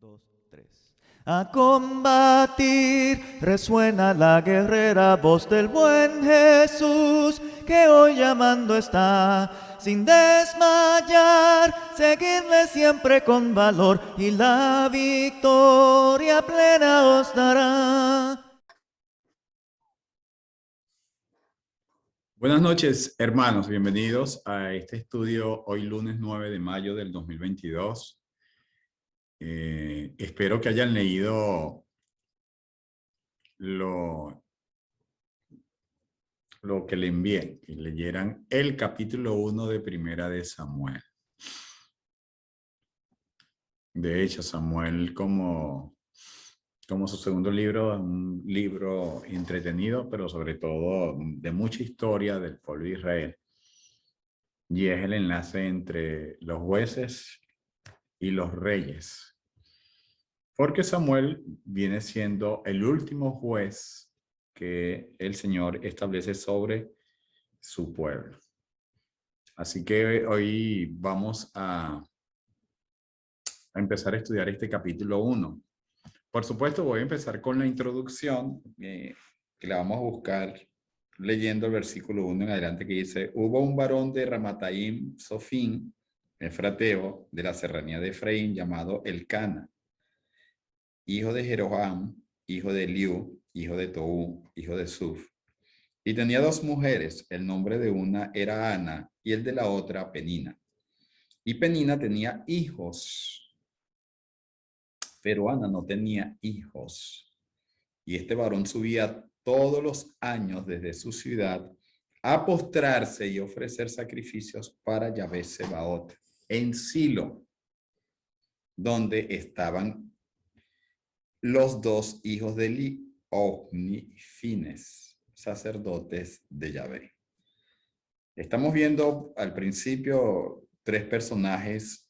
2, 3. A combatir resuena la guerrera voz del buen Jesús, que hoy llamando está, sin desmayar, seguirle siempre con valor y la victoria plena os dará. Buenas noches, hermanos. Bienvenidos a este estudio hoy lunes 9 de mayo del 2022. Espero que hayan leído lo que le envié y leyeran el capítulo 1 de Primera de Samuel. De hecho, Samuel como su segundo libro, es un libro entretenido, pero sobre todo de mucha historia del pueblo de Israel. Y es el enlace entre los jueces y los reyes. Porque Samuel viene siendo el último juez que el Señor establece sobre su pueblo. Así que hoy vamos a empezar a estudiar este capítulo 1. Por supuesto, voy a empezar con la introducción, que la vamos a buscar leyendo el versículo 1 en adelante, que dice: hubo un varón de Ramataim Sofín, efrateo, de la serranía de Efraín, llamado Elcana, hijo de Jeroham, hijo de Eliú, hijo de Toú, hijo de Suf. Y tenía dos mujeres, el nombre de una era Ana y el de la otra Penina. Y Penina tenía hijos, pero Ana no tenía hijos. Y este varón subía todos los años desde su ciudad a postrarse y ofrecer sacrificios para Yahvé Sebaot en Silo, donde estaban los dos hijos de Eli, Ofni y Fines, sacerdotes de Yahvé. Estamos viendo al principio tres personajes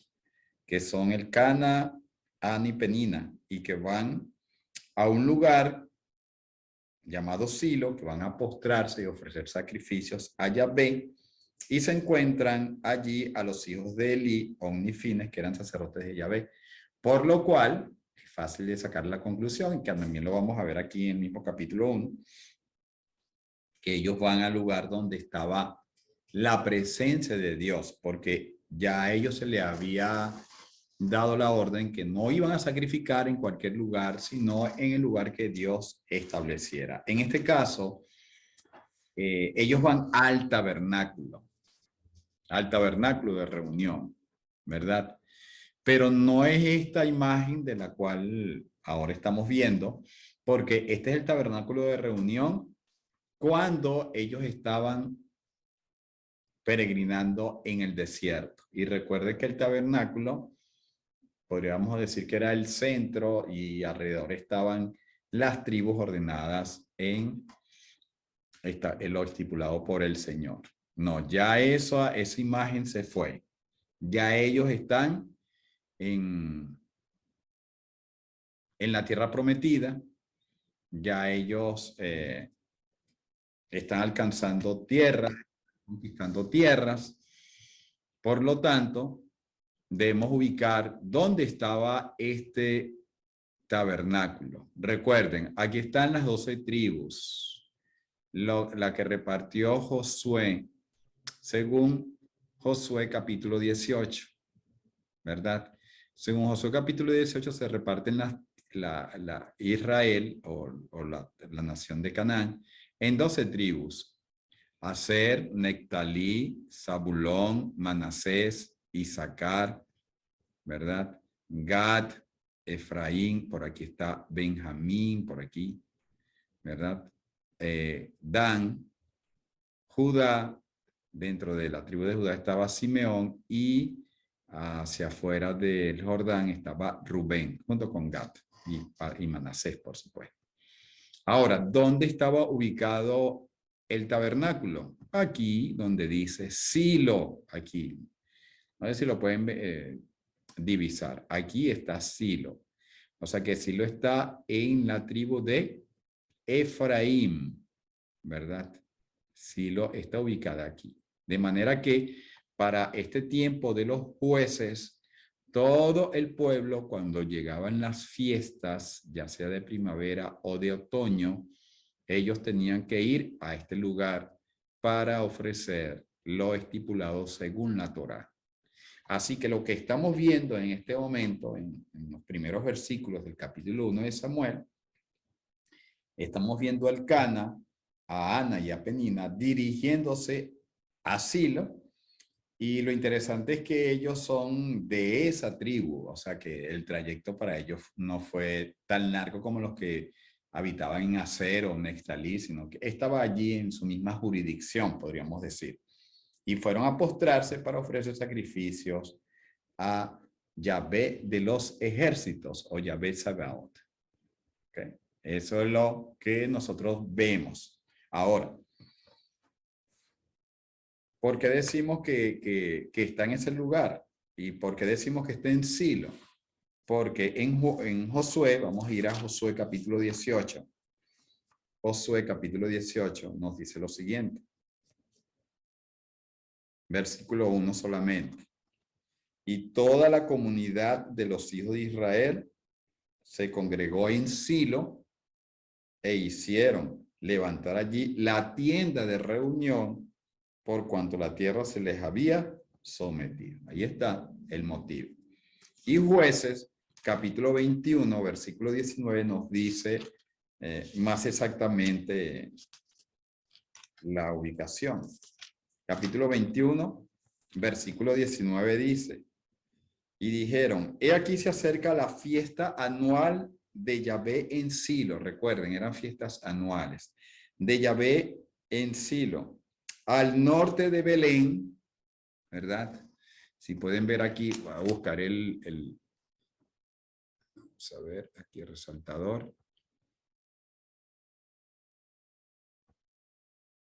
que son Elcana, Ana y Penina, y que van a un lugar llamado Silo, que van a postrarse y ofrecer sacrificios a Yahvé, y se encuentran allí a los hijos de Eli, Ofni y Fines, que eran sacerdotes de Yahvé, por lo cual es fácil de sacar la conclusión, que también lo vamos a ver aquí en el mismo capítulo 1, que ellos van al lugar donde estaba la presencia de Dios, porque ya a ellos se les había dado la orden que no iban a sacrificar en cualquier lugar, sino en el lugar que Dios estableciera. En este caso, ellos van al tabernáculo de reunión, ¿verdad? Pero no es esta imagen de la cual ahora estamos viendo, porque este es el tabernáculo de reunión cuando ellos estaban peregrinando en el desierto. Y recuerde que el tabernáculo, podríamos decir que era el centro y alrededor estaban las tribus ordenadas en lo estipulado por el Señor. No, ya esa imagen se fue. Ya ellos están en la tierra prometida. Ya ellos están alcanzando tierra, conquistando tierras. Por lo tanto, debemos ubicar dónde estaba este tabernáculo. Recuerden, aquí están las 12 tribus, la que repartió Josué, según Josué capítulo 18, ¿verdad? Según Josué capítulo 18 se reparten la Israel o la nación de Canaán en 12 tribus: Aser, Nectalí, Zabulón, Manasés, Isaacar, ¿verdad? Gad, Efraín, por aquí está Benjamín, por aquí, ¿verdad? Dan, Judá, dentro de la tribu de Judá estaba Simeón, y hacia afuera del Jordán estaba Rubén, junto con Gad y Manasés, por supuesto. Ahora, ¿dónde estaba ubicado el tabernáculo? Aquí, donde dice Silo, aquí. A ver si lo pueden divisar. Aquí está Silo. O sea que Silo está en la tribu de Efraín, ¿verdad? Silo está ubicada aquí. De manera que para este tiempo de los jueces, todo el pueblo, cuando llegaban las fiestas, ya sea de primavera o de otoño, ellos tenían que ir a este lugar para ofrecer lo estipulado según la Torá. Así que lo que estamos viendo en este momento, en los primeros versículos del capítulo 1 de Samuel, estamos viendo al Cana, a Ana y a Penina dirigiéndose a Silo. Y lo interesante es que ellos son de esa tribu, o sea que el trayecto para ellos no fue tan largo como los que habitaban en Aser o Neftalí, sino que estaba allí en su misma jurisdicción, podríamos decir. Y fueron a postrarse para ofrecer sacrificios a Yahvé de los ejércitos o Yahvé Sabaoth. ¿Okay? Eso es lo que nosotros vemos. Ahora, ¿por qué decimos que está en ese lugar? ¿Y por qué decimos que está en Silo? Porque en Josué, vamos a ir a Josué capítulo 18. Josué capítulo 18 nos dice lo siguiente. Versículo 1 solamente. Y toda la comunidad de los hijos de Israel se congregó en Silo e hicieron levantar allí la tienda de reunión por cuanto la tierra se les había sometido. Ahí está el motivo. Y Jueces, capítulo 21, versículo 19, nos dice más exactamente la ubicación. Capítulo 21, versículo 19 dice, y dijeron, he aquí se acerca la fiesta anual de Yahvé en Silo. Recuerden, eran fiestas anuales. De Yahvé en Silo. Al norte de Belén, ¿verdad? Si pueden ver aquí, voy a buscar vamos a ver, aquí el resaltador.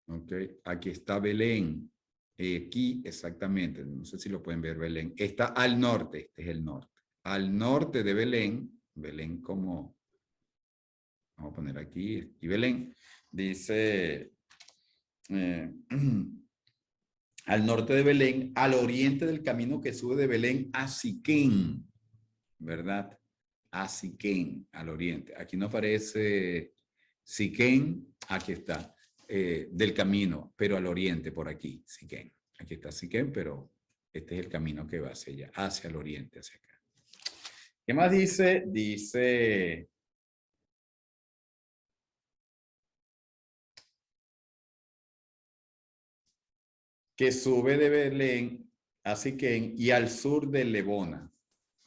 Ok, aquí está Belén. Aquí exactamente, no sé si lo pueden ver, Belén. Está al norte, este es el norte. Al norte de Belén, Belén como, vamos a poner aquí, y Belén, dice, al norte de Belén, al oriente del camino que sube de Belén a Siquén, ¿verdad? A Siquén, al oriente. Aquí no aparece Siquén, aquí está, del camino, pero al oriente, por aquí, Siquén. Aquí está Siquén, pero este es el camino que va hacia allá, hacia el oriente, hacia acá. ¿Qué más dice? Dice... que sube de Belén a Siquén y al sur de Lebona.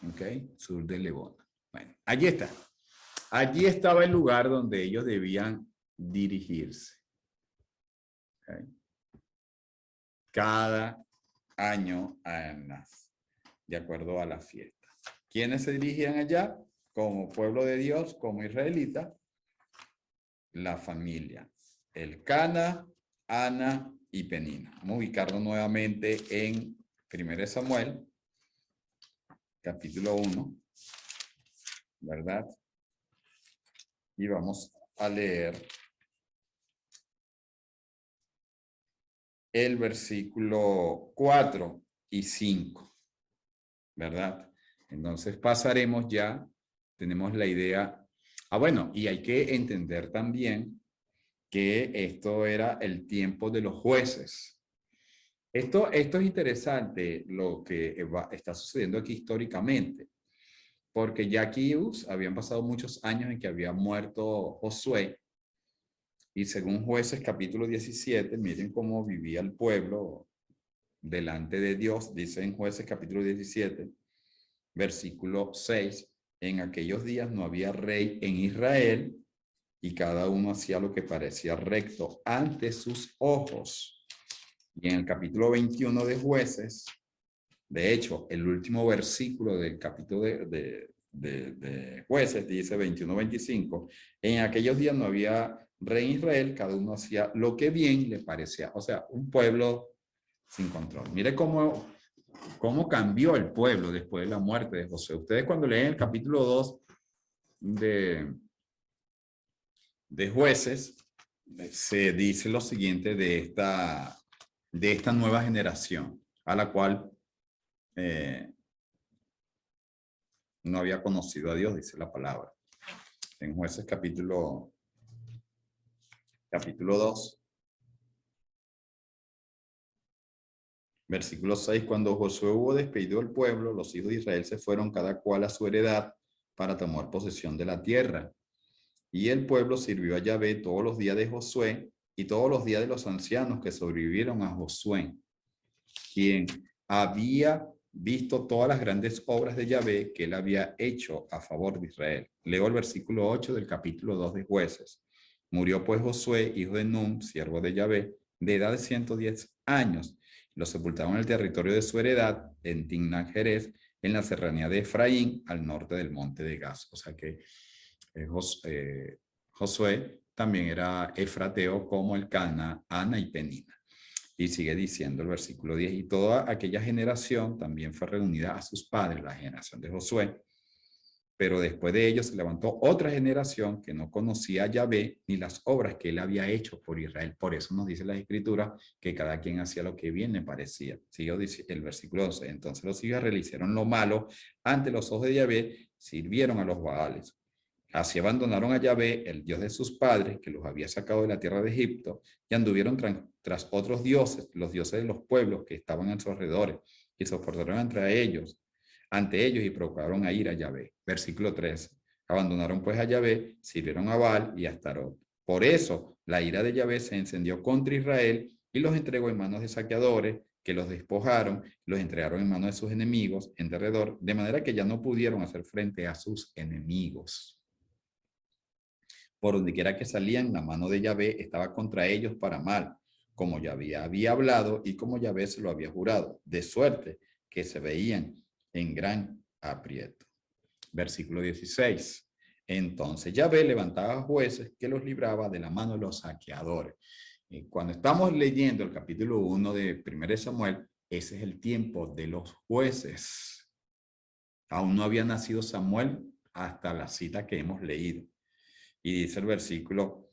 ¿Ok? Sur de Lebona. Bueno, allí está. Allí estaba el lugar donde ellos debían dirigirse. ¿Okay? Cada año, además, de acuerdo a la fiesta. ¿Quiénes se dirigían allá? Como pueblo de Dios, como israelita, la familia. El Cana, Ana y Penina. Vamos a ubicarnos nuevamente en 1 Samuel, capítulo 1, ¿verdad? Y vamos a leer el versículo 4 y 5, ¿verdad? Entonces pasaremos ya, tenemos la idea. Ah, bueno, y hay que entender también que esto era el tiempo de los jueces. Esto es interesante lo que está sucediendo aquí históricamente, porque ya aquí habían pasado muchos años en que había muerto Josué, y según Jueces capítulo 17, miren cómo vivía el pueblo delante de Dios, dice en Jueces capítulo 17, versículo 6, en aquellos días no había rey en Israel, y cada uno hacía lo que parecía recto ante sus ojos. Y en el capítulo 21 de Jueces, de hecho, el último versículo del capítulo de Jueces dice 21-25, en aquellos días no había rey en Israel, cada uno hacía lo que bien le parecía. O sea, un pueblo sin control. Mire cómo cambió el pueblo después de la muerte de Josué. Ustedes cuando leen el capítulo 2 de Jueces, se dice lo siguiente de esta nueva generación, a la cual no había conocido a Dios, dice la palabra. En Jueces capítulo 2. Versículo 6, cuando Josué hubo despedido al pueblo, los hijos de Israel se fueron cada cual a su heredad para tomar posesión de la tierra. Y el pueblo sirvió a Yahvé todos los días de Josué y todos los días de los ancianos que sobrevivieron a Josué, quien había visto todas las grandes obras de Yahvé que él había hecho a favor de Israel. Leo el versículo 8 del capítulo 2 de Jueces. Murió pues Josué, hijo de Nun, siervo de Yahvé, de edad de 110 años. Lo sepultaron en el territorio de su heredad, en Timnat-Jerez, en la serranía de Efraín, al norte del monte de Gaz. O sea que Josué también era efrateo como el Cana, Ana y Penina. Y sigue diciendo el versículo 10, y toda aquella generación también fue reunida a sus padres, la generación de Josué. Pero después de ellos se levantó otra generación que no conocía a Yahvé ni las obras que él había hecho por Israel. Por eso nos dice la Escritura que cada quien hacía lo que bien le parecía. Sigue el versículo 12. Entonces los hijos de Israel hicieron lo malo ante los ojos de Yahvé, sirvieron a los Baales. Así abandonaron a Yahvé, el Dios de sus padres, que los había sacado de la tierra de Egipto, y anduvieron tras otros dioses, los dioses de los pueblos que estaban a sus alrededores, y se soportaron ante ellos y procuraron a ir a Yahvé. Versículo 13. Abandonaron pues a Yahvé, sirvieron a Baal y a Astarot. Por eso la ira de Yahvé se encendió contra Israel y los entregó en manos de saqueadores, que los despojaron, los entregaron en manos de sus enemigos en derredor, de manera que ya no pudieron hacer frente a sus enemigos. Por donde quiera que salían, la mano de Yahvé estaba contra ellos para mal, como Yahvé había hablado y como Yahvé se lo había jurado, de suerte que se veían en gran aprieto. Versículo 16. Entonces Yahvé levantaba jueces que los libraba de la mano de los saqueadores. Y cuando estamos leyendo el capítulo 1 de 1 Samuel, ese es el tiempo de los jueces. Aún no había nacido Samuel hasta la cita que hemos leído. Y dice el versículo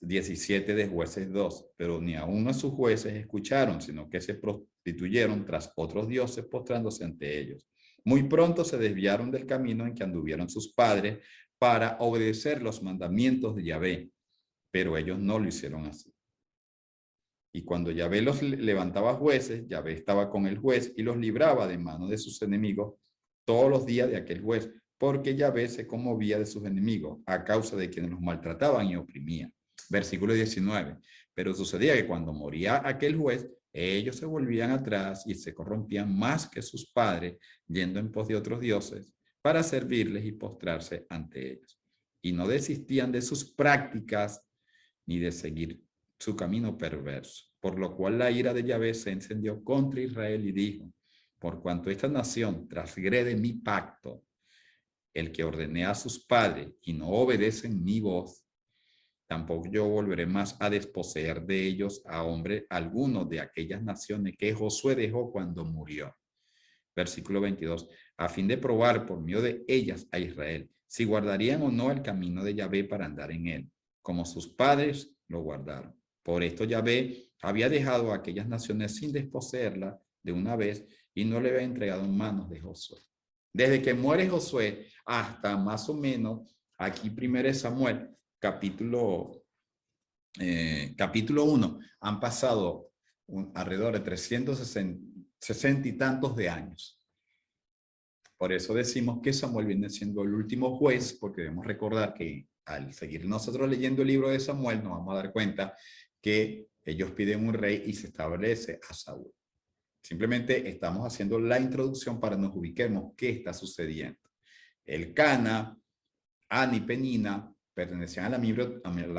17 de Jueces 2, pero ni aún a sus jueces escucharon, sino que se prostituyeron tras otros dioses postrándose ante ellos. Muy pronto se desviaron del camino en que anduvieron sus padres para obedecer los mandamientos de Yahvé, pero ellos no lo hicieron así. Y cuando Yahvé los levantaba jueces, Yahvé estaba con el juez y los libraba de mano de sus enemigos todos los días de aquel juez, porque Yahvé se conmovía de sus enemigos a causa de quienes los maltrataban y oprimían. Versículo 19. Pero sucedía que cuando moría aquel juez, ellos se volvían atrás y se corrompían más que sus padres, yendo en pos de otros dioses para servirles y postrarse ante ellos. Y no desistían de sus prácticas ni de seguir su camino perverso. Por lo cual la ira de Yahvé se encendió contra Israel y dijo, por cuanto esta nación transgrede mi pacto, el que ordené a sus padres y no obedecen mi voz, tampoco yo volveré más a desposeer de ellos a hombre alguno de aquellas naciones que Josué dejó cuando murió. Versículo 22. A fin de probar por medio de ellas a Israel, si guardarían o no el camino de Yahvé para andar en él, como sus padres lo guardaron. Por esto Yahvé había dejado a aquellas naciones sin desposeerla de una vez y no le había entregado en manos de Josué. Desde que muere Josué hasta más o menos aquí 1 Samuel, capítulo 1, han pasado alrededor de 360 y tantos de años. Por eso decimos que Samuel viene siendo el último juez, porque debemos recordar que al seguir nosotros leyendo el libro de Samuel nos vamos a dar cuenta que ellos piden un rey y se establece a Saúl. Simplemente estamos haciendo la introducción para nos ubiquemos qué está sucediendo. El Cana, Ana y Penina pertenecían a la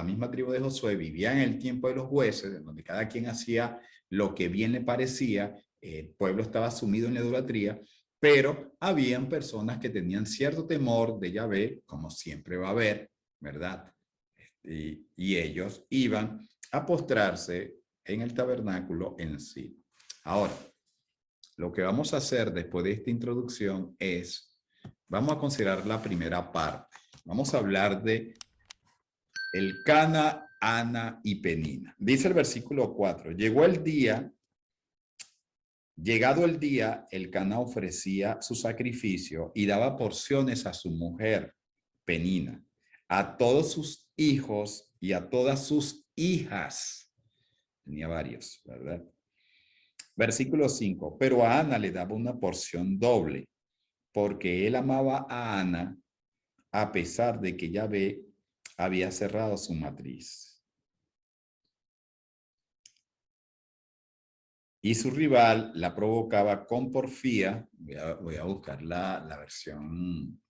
misma tribu de Josué, vivían en el tiempo de los jueces, en donde cada quien hacía lo que bien le parecía, el pueblo estaba sumido en la idolatría, pero habían personas que tenían cierto temor de Yahvé, como siempre va a haber, ¿verdad? Y ellos iban a postrarse en el tabernáculo en sí. Ahora, lo que vamos a hacer después de esta introducción es, vamos a considerar la primera parte. Vamos a hablar de el Cana, Ana y Penina. Dice el versículo 4, llegó el día Llegado el día, el Cana ofrecía su sacrificio y daba porciones a su mujer, Penina, a todos sus hijos y a todas sus hijas. Tenía varios, ¿verdad? Versículo 5. Pero a Ana le daba una porción doble, porque él amaba a Ana a pesar de que Yahvé había cerrado su matriz. Y su rival la provocaba con porfía. Voy a buscar la versión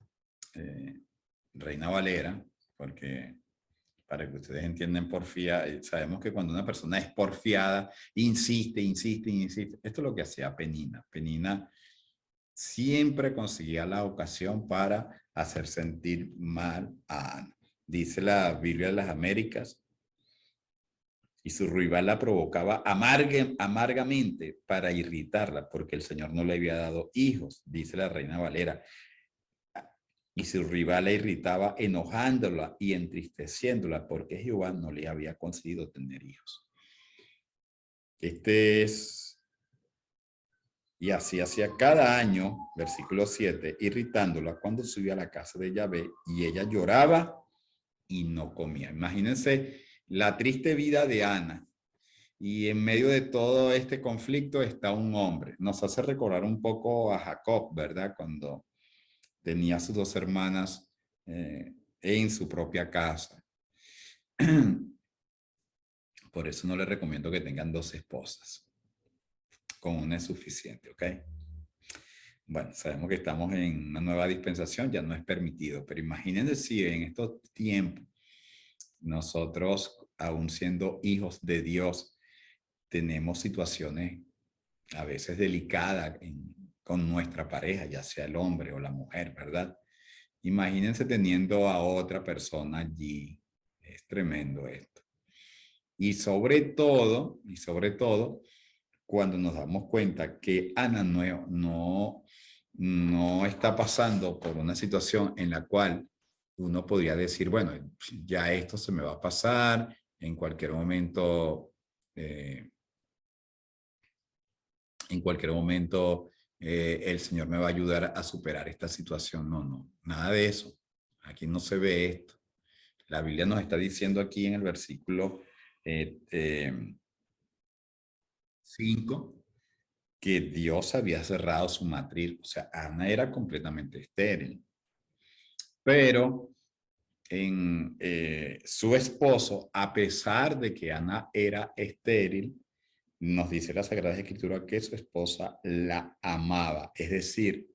Reina Valera, porque para que ustedes entiendan porfía, sabemos que cuando una persona es porfiada, insiste, insiste, insiste. Esto es lo que hacía Penina. Penina siempre conseguía la ocasión para hacer sentir mal a Ana. Dice la Biblia de las Américas, y su rival la provocaba amargamente para irritarla, porque el Señor no le había dado hijos, dice la Reina Valera. Y su rival la irritaba enojándola y entristeciéndola, porque Jehová no le había concedido tener hijos. Y así hacía cada año, versículo 7, irritándola cuando subía a la casa de Yahvé, y ella lloraba y no comía. Imagínense la triste vida de Ana. Y en medio de todo este conflicto está un hombre. Nos hace recordar un poco a Jacob, ¿verdad? Cuando tenía sus dos hermanas en su propia casa. Por eso no les recomiendo que tengan dos esposas. Con una es suficiente, ¿ok? Bueno, sabemos que estamos en una nueva dispensación, ya no es permitido, pero imagínense si en estos tiempos nosotros, aún siendo hijos de Dios, tenemos situaciones a veces delicadas con nuestra pareja, ya sea el hombre o la mujer, ¿verdad? Imagínense teniendo a otra persona allí. Es tremendo esto. Y sobre todo, cuando nos damos cuenta que Ana no está pasando por una situación en la cual uno podría decir, bueno, ya esto se me va a pasar, en cualquier momento el Señor me va a ayudar a superar esta situación. No, nada de eso. Aquí no se ve esto. La Biblia nos está diciendo aquí en el versículo 5 que Dios había cerrado su matriz. O sea, Ana era completamente estéril. Pero su esposo, a pesar de que Ana era estéril, nos dice la Sagrada Escritura que su esposa la amaba, es decir,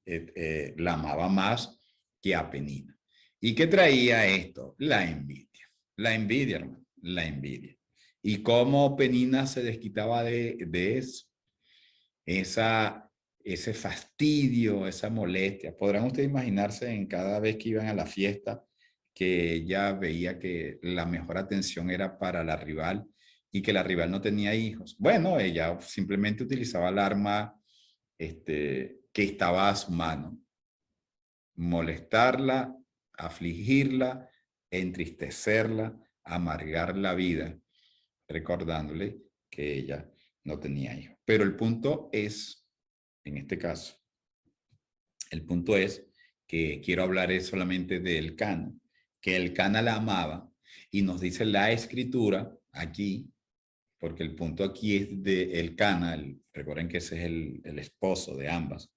la amaba más que a Penina. ¿Y qué traía esto? La envidia, hermano, la envidia. ¿Y cómo Penina se desquitaba de eso? Ese fastidio, esa molestia. ¿Podrán ustedes imaginarse en cada vez que iban a la fiesta que ella veía que la mejor atención era para la rival y que la rival no tenía hijos? Bueno, ella simplemente utilizaba el arma que estaba a su mano. Molestarla, afligirla, entristecerla, amargar la vida, recordándole que ella no tenía hijos. Pero el punto es, en este caso, el punto es que quiero hablar solamente de Elcana, que Elcana la amaba, y nos dice la escritura aquí, porque el punto aquí es de Elcana, recuerden que ese es el esposo de ambas,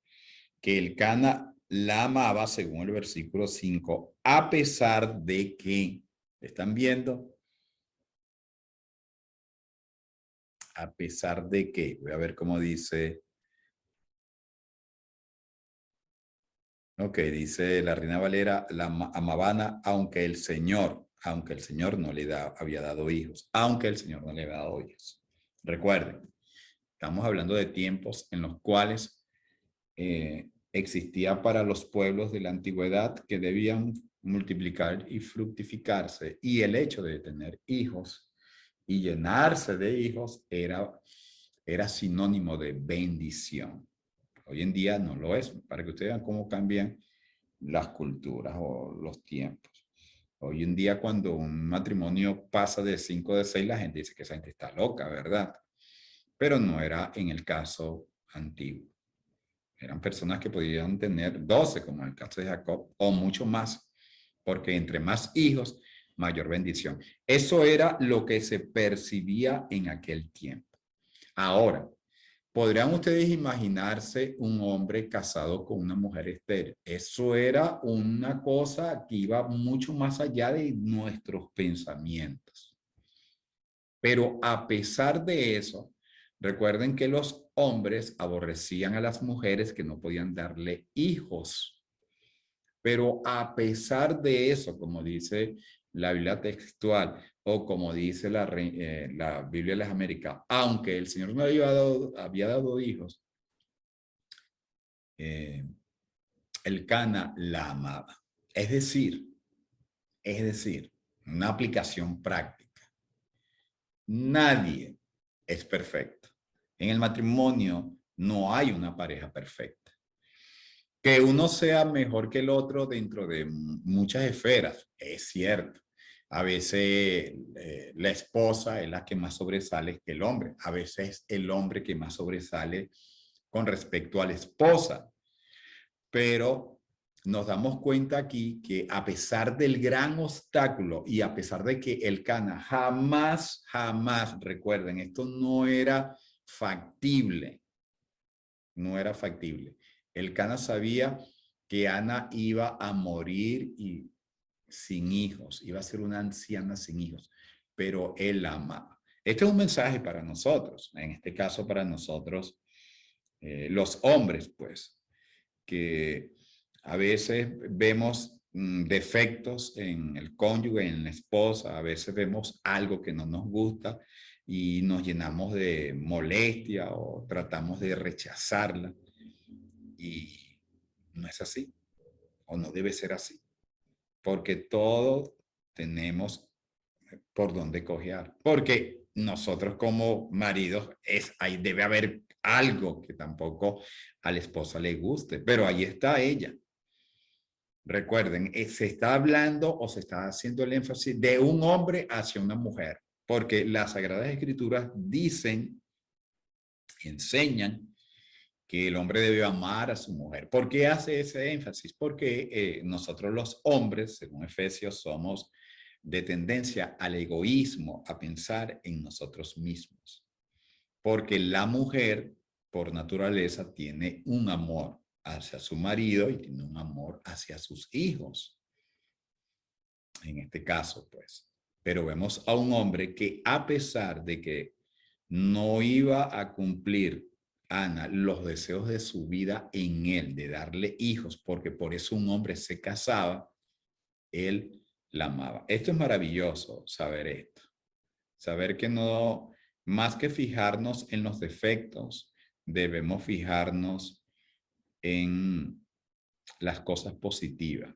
que Elcana la amaba, según el versículo 5, a pesar de que, ¿están viendo? A pesar de que, voy a ver cómo dice. Ok, dice la Reina Valera, la amaba aunque el Señor no le había dado hijos, aunque el Señor no le había dado hijos. Recuerden, estamos hablando de tiempos en los cuales existía para los pueblos de la antigüedad que debían multiplicar y fructificarse, y el hecho de tener hijos y llenarse de hijos era sinónimo de bendición. Hoy en día no lo es, para que ustedes vean cómo cambian las culturas o los tiempos. Hoy en día cuando un matrimonio pasa de 5 o de 6, la gente dice que esa gente está loca, ¿verdad? pero no era en el caso antiguo. Eran personas que podían tener 12, como en el caso de Jacob, o mucho más, porque entre más hijos, mayor bendición. Eso era lo que se percibía en aquel tiempo. Ahora, ¿podrían ustedes imaginarse un hombre casado con una mujer estéril? Eso era una cosa que iba mucho más allá de nuestros pensamientos. Pero a pesar de eso, recuerden que los hombres aborrecían a las mujeres que no podían darle hijos. Pero a pesar de eso, como dice la Biblia textual o como dice la Biblia de las Américas, aunque el Señor no había dado hijos, eh, el Cana la amaba. Es decir, una aplicación práctica. Nadie es perfecto. En el matrimonio no hay una pareja perfecta. Que uno sea mejor que el otro dentro de muchas esferas, es cierto. A veces la esposa es la que más sobresale que el hombre. A veces el hombre que más sobresale con respecto a la esposa. Pero nos damos cuenta aquí que a pesar del gran obstáculo y a pesar de que el Cana jamás, recuerden, esto no era factible. No era factible. El Cana sabía que Ana iba a morir sin hijos, iba a ser una anciana sin hijos, pero él la amaba. Este es un mensaje para nosotros, en este caso para nosotros, los hombres, pues, que a veces vemos defectos en el cónyuge, en la esposa, a veces vemos algo que no nos gusta y nos llenamos de molestia o tratamos de rechazarla. Y no es así, o no debe ser así, porque todos tenemos por dónde cojear, porque nosotros como maridos ahí debe haber algo que tampoco a la esposa le guste, pero ahí está ella. Recuerden, se está hablando o se está haciendo el énfasis de un hombre hacia una mujer, porque las Sagradas Escrituras dicen, enseñan que el hombre debe amar a su mujer. ¿Por qué hace ese énfasis? Porque nosotros los hombres, según Efesios, somos de tendencia al egoísmo, a pensar en nosotros mismos. Porque la mujer, por naturaleza, tiene un amor hacia su marido y tiene un amor hacia sus hijos. En este caso, pues. Pero vemos a un hombre que a pesar de que no iba a cumplir Ana los deseos de su vida en él, de darle hijos, porque por eso un hombre se casaba, él la amaba. Esto es maravilloso, saber esto. Saber que no, más que fijarnos en los defectos, debemos fijarnos en las cosas positivas.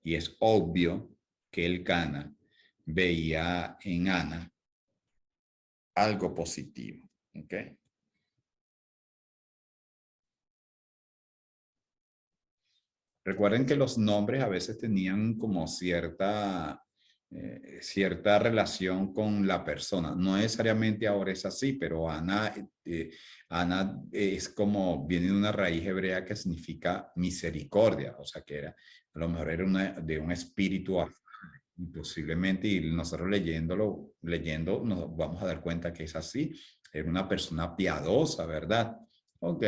Y es obvio que el Cana veía en Ana algo positivo. ¿Ok? Recuerden que los nombres a veces tenían como cierta relación con la persona. No necesariamente ahora es así, pero Ana es como, viene de una raíz hebrea que significa misericordia, o sea que era, a lo mejor era de un espíritu posiblemente, y nosotros leyendo nos vamos a dar cuenta que es así. Era una persona piadosa, ¿verdad? Ok.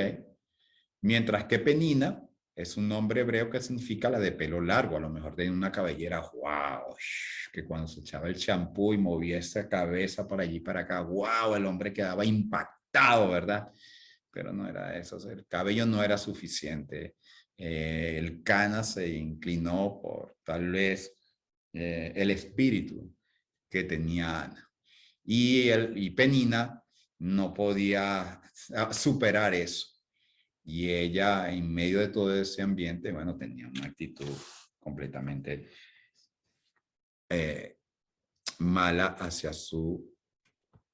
Mientras que Penina es un nombre hebreo que significa la de pelo largo, a lo mejor de una cabellera, wow, que cuando se echaba el champú y movía esa cabeza para allí para acá, wow, el hombre quedaba impactado, ¿verdad? Pero no era eso, el cabello no era suficiente. El Cana se inclinó por tal vez el espíritu que tenía Ana. Y Penina no podía superar eso. Y ella, en medio de todo ese ambiente, bueno, tenía una actitud completamente mala hacia su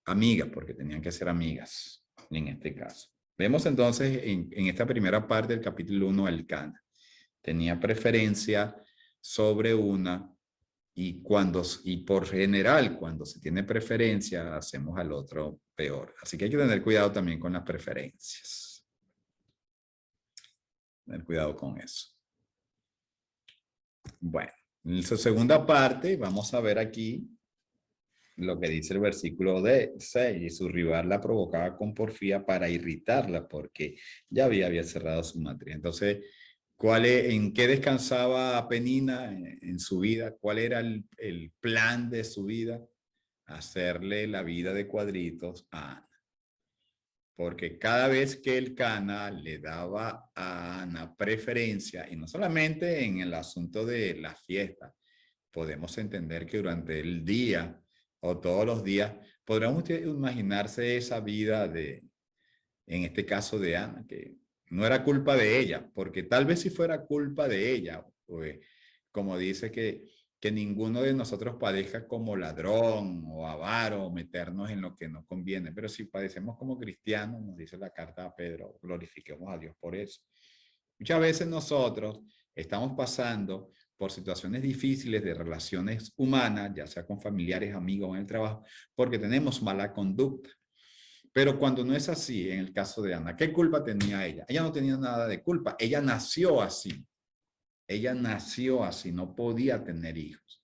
amiga, porque tenían que ser amigas en este caso. Vemos entonces en esta primera parte del capítulo 1, el Cana tenía preferencia sobre una y por general, cuando se tiene preferencia, hacemos al otro peor. Así que hay que tener cuidado también con las preferencias. Tener cuidado con eso. Bueno, en su segunda parte vamos a ver aquí lo que dice el versículo 6. Y su rival la provocaba con porfía para irritarla porque ya había cerrado su matriz. Entonces, ¿en qué descansaba Penina en su vida? ¿Cuál era el plan de su vida? Hacerle la vida de cuadritos a Ana. Porque cada vez que el Cana le daba a Ana preferencia, y no solamente en el asunto de la fiesta, podemos entender que durante el día o todos los días, podríamos imaginarse esa vida en este caso de Ana, que no era culpa de ella, porque tal vez si fuera culpa de ella, pues, como dice que ninguno de nosotros padezca como ladrón o avaro o meternos en lo que no conviene, pero si padecemos como cristianos, nos dice la carta a Pedro, glorifiquemos a Dios por eso. Muchas veces nosotros estamos pasando por situaciones difíciles de relaciones humanas, ya sea con familiares, amigos o en el trabajo, porque tenemos mala conducta. Pero cuando no es así, en el caso de Ana, ¿qué culpa tenía ella? Ella no tenía nada de culpa. Ella nació así. Ella nació así, no podía tener hijos.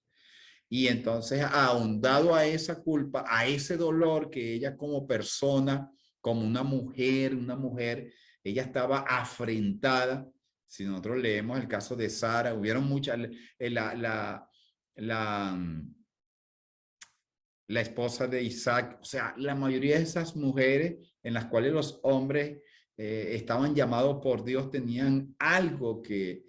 Y entonces, ahondado a esa culpa, a ese dolor que ella como persona, como una mujer, ella estaba afrentada. Si nosotros leemos el caso de Sara, hubieron muchas, la, la esposa de Isaac, o sea, la mayoría de esas mujeres en las cuales los hombres estaban llamados por Dios tenían algo que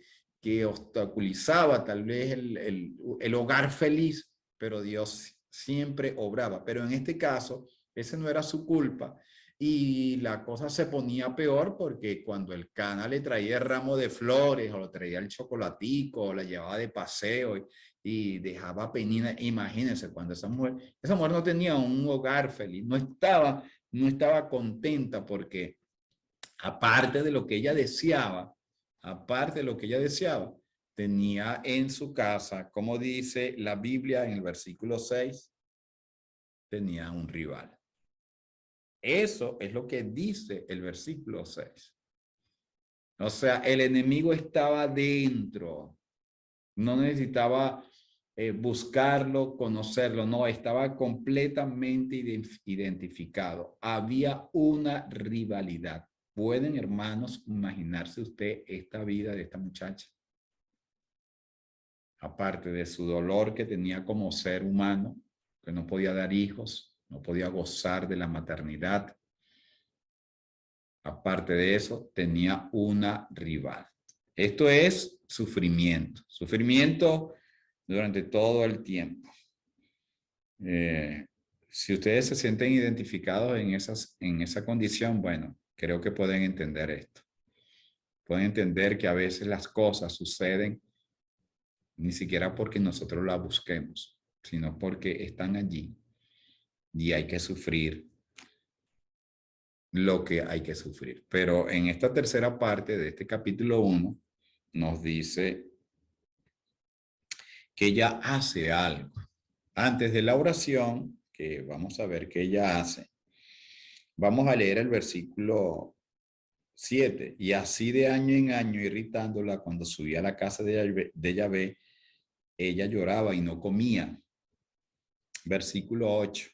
obstaculizaba tal vez el hogar feliz, pero Dios siempre obraba. Pero en este caso, ese no era su culpa y la cosa se ponía peor porque cuando el Cana le traía el ramo de flores o le traía el chocolatico o la llevaba de paseo y dejaba a Penina, imagínense, cuando esa mujer no tenía un hogar feliz, no estaba contenta porque aparte de lo que ella deseaba, tenía en su casa, como dice la Biblia en el versículo 6, tenía un rival. Eso es lo que dice el versículo 6. O sea, el enemigo estaba dentro. No necesitaba buscarlo, conocerlo, no, estaba completamente identificado. Había una rivalidad. ¿Pueden, hermanos, imaginarse usted esta vida de esta muchacha? Aparte de su dolor que tenía como ser humano, que no podía dar hijos, no podía gozar de la maternidad. Aparte de eso, tenía una rival. Esto es sufrimiento. Sufrimiento durante todo el tiempo. Si ustedes se sienten identificados en esa condición, bueno, creo que pueden entender esto. Pueden entender que a veces las cosas suceden ni siquiera porque nosotros las busquemos, sino porque están allí y hay que sufrir lo que hay que sufrir. Pero en esta tercera parte de este capítulo 1 nos dice que ella hace algo. Antes de la oración, que vamos a ver qué ella hace, vamos a leer el versículo 7. Y así de año en año, irritándola, cuando subía a la casa de Yahvé, ella lloraba y no comía. Versículo 8.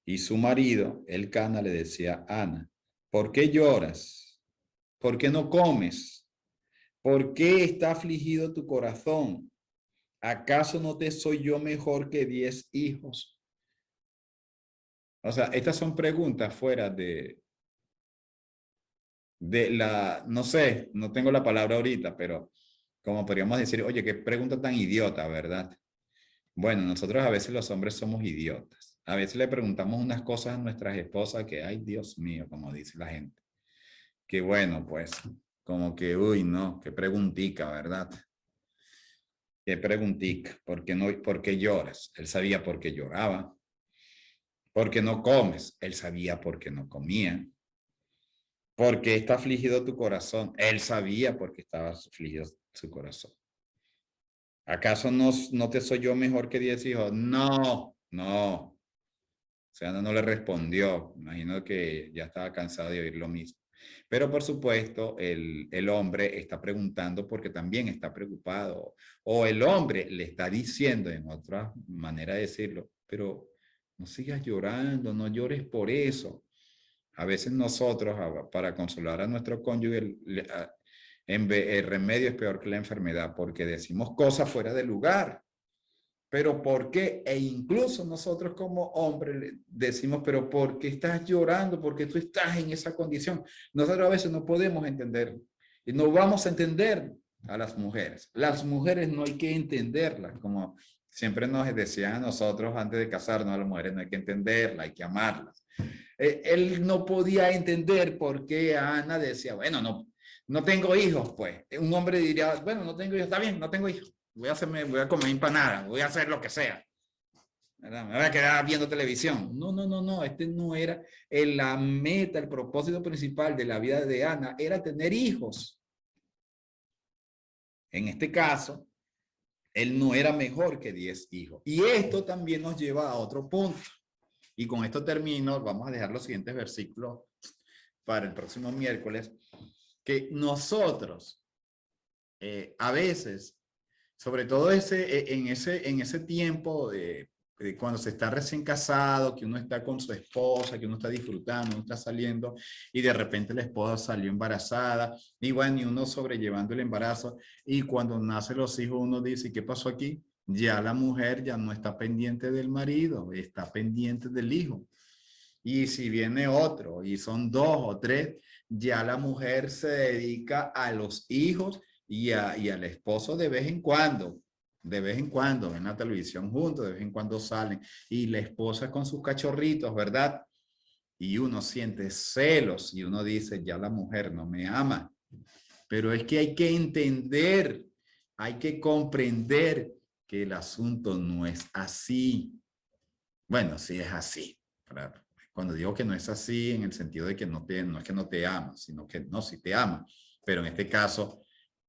Y su marido, el Cana, le decía a Ana, ¿por qué lloras? ¿Por qué no comes? ¿Por qué está afligido tu corazón? ¿Acaso no te soy yo mejor que 10 hijos? O sea, estas son preguntas fuera de no sé, no tengo la palabra ahorita, pero como podríamos decir, oye, qué pregunta tan idiota, ¿verdad? Bueno, nosotros a veces los hombres somos idiotas. A veces le preguntamos unas cosas a nuestras esposas que, ay, Dios mío, como dice la gente. Que bueno, pues, como que, uy, no, qué preguntica, ¿verdad? Qué preguntica, ¿por qué lloras? Él sabía por qué lloraba. ¿Por qué no comes? Él sabía por qué no comía. ¿Por qué está afligido tu corazón? Él sabía por qué estaba afligido su corazón. ¿Acaso no te soy yo mejor que 10 hijos? No, no. O sea, Ana no le respondió. Imagino que ya estaba cansado de oír lo mismo. Pero por supuesto, el hombre está preguntando porque también está preocupado. O el hombre le está diciendo, en otra manera de decirlo, pero no sigas llorando, no llores por eso. A veces nosotros, para consolar a nuestro cónyuge, el remedio es peor que la enfermedad porque decimos cosas fuera de lugar. Pero ¿por qué? E incluso nosotros como hombres decimos, pero ¿por qué estás llorando? ¿Por qué tú estás en esa condición? Nosotros a veces no podemos entender y no vamos a entender a las mujeres. Las mujeres no hay que entenderlas, como siempre nos decían a nosotros antes de casarnos, a las mujeres no hay que entenderlas, hay que amarlas. Él no podía entender por qué Ana decía, bueno, no tengo hijos, pues. Un hombre diría, bueno, no tengo hijos, está bien, no tengo hijos. Voy a comer empanada, voy a hacer lo que sea. ¿Verdad? Me voy a quedar viendo televisión. No, este no era la meta, el propósito principal de la vida de Ana, era tener hijos. En este caso, él no era mejor que 10 hijos. Y esto también nos lleva a otro punto. Y con esto termino, vamos a dejar los siguientes versículos para el próximo miércoles, que nosotros a veces, sobre todo en ese tiempo de cuando se está recién casado, que uno está con su esposa, que uno está disfrutando, uno está saliendo y de repente la esposa salió embarazada y bueno, y uno sobrellevando el embarazo y cuando nacen los hijos uno dice, ¿qué pasó aquí? Ya la mujer ya no está pendiente del marido, está pendiente del hijo. Y si viene otro y son 2 o 3, ya la mujer se dedica a los hijos y al esposo de vez en cuando. De vez en cuando ven la televisión juntos, de vez en cuando salen. Y la esposa con sus cachorritos, ¿verdad? Y uno siente celos y uno dice, ya la mujer no me ama. Pero es que hay que entender, hay que comprender que el asunto no es así. Bueno, sí es así. Cuando digo que no es así, en el sentido de que no es que no te ama, sino que no, sí te ama. Pero en este caso,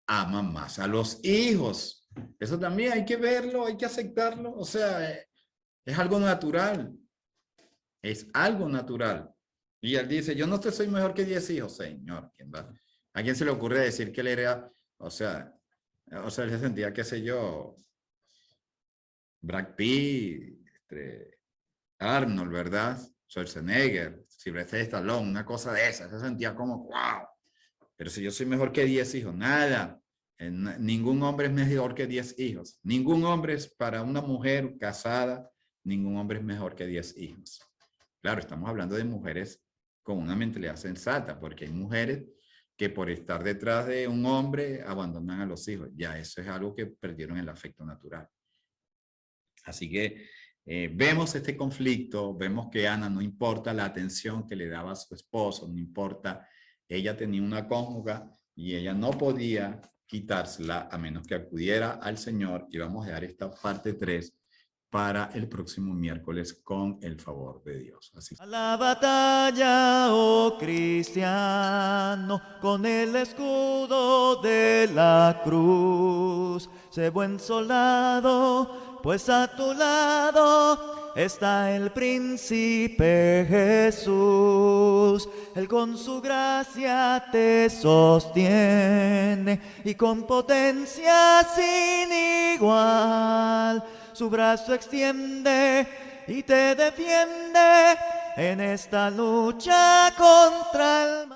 ama más a los hijos. Eso también hay que verlo, hay que aceptarlo. O sea, es algo natural. Es algo natural. Y él dice, yo no te soy mejor que 10 hijos, señor. ¿A quién se le ocurre decir que él era, o sea, él se sentía, qué sé yo, Brad Pitt, Arnold, ¿verdad? Schwarzenegger, Sylvester Stallone, una cosa de esa. Se sentía como, wow. Pero si yo soy mejor que 10 hijos, nada. Ningún hombre es mejor que 10 hijos. Ningún hombre es para una mujer casada, ningún hombre es mejor que 10 hijos. Claro, estamos hablando de mujeres con una mentalidad sensata, porque hay mujeres que por estar detrás de un hombre abandonan a los hijos. Ya eso es algo que perdieron el afecto natural. Así que vemos este conflicto, vemos que Ana no importa la atención que le daba a su esposo, no importa, ella tenía una cónyuga y ella no podía quitársela a menos que acudiera al Señor. Y vamos a dejar esta parte 3 para el próximo miércoles con el favor de Dios. Así. A la batalla, oh cristiano, con el escudo de la cruz. Sé buen soldado, pues a tu lado está el príncipe Jesús. Él con su gracia te sostiene y con potencia sin igual su brazo extiende y te defiende en esta lucha contra el mal.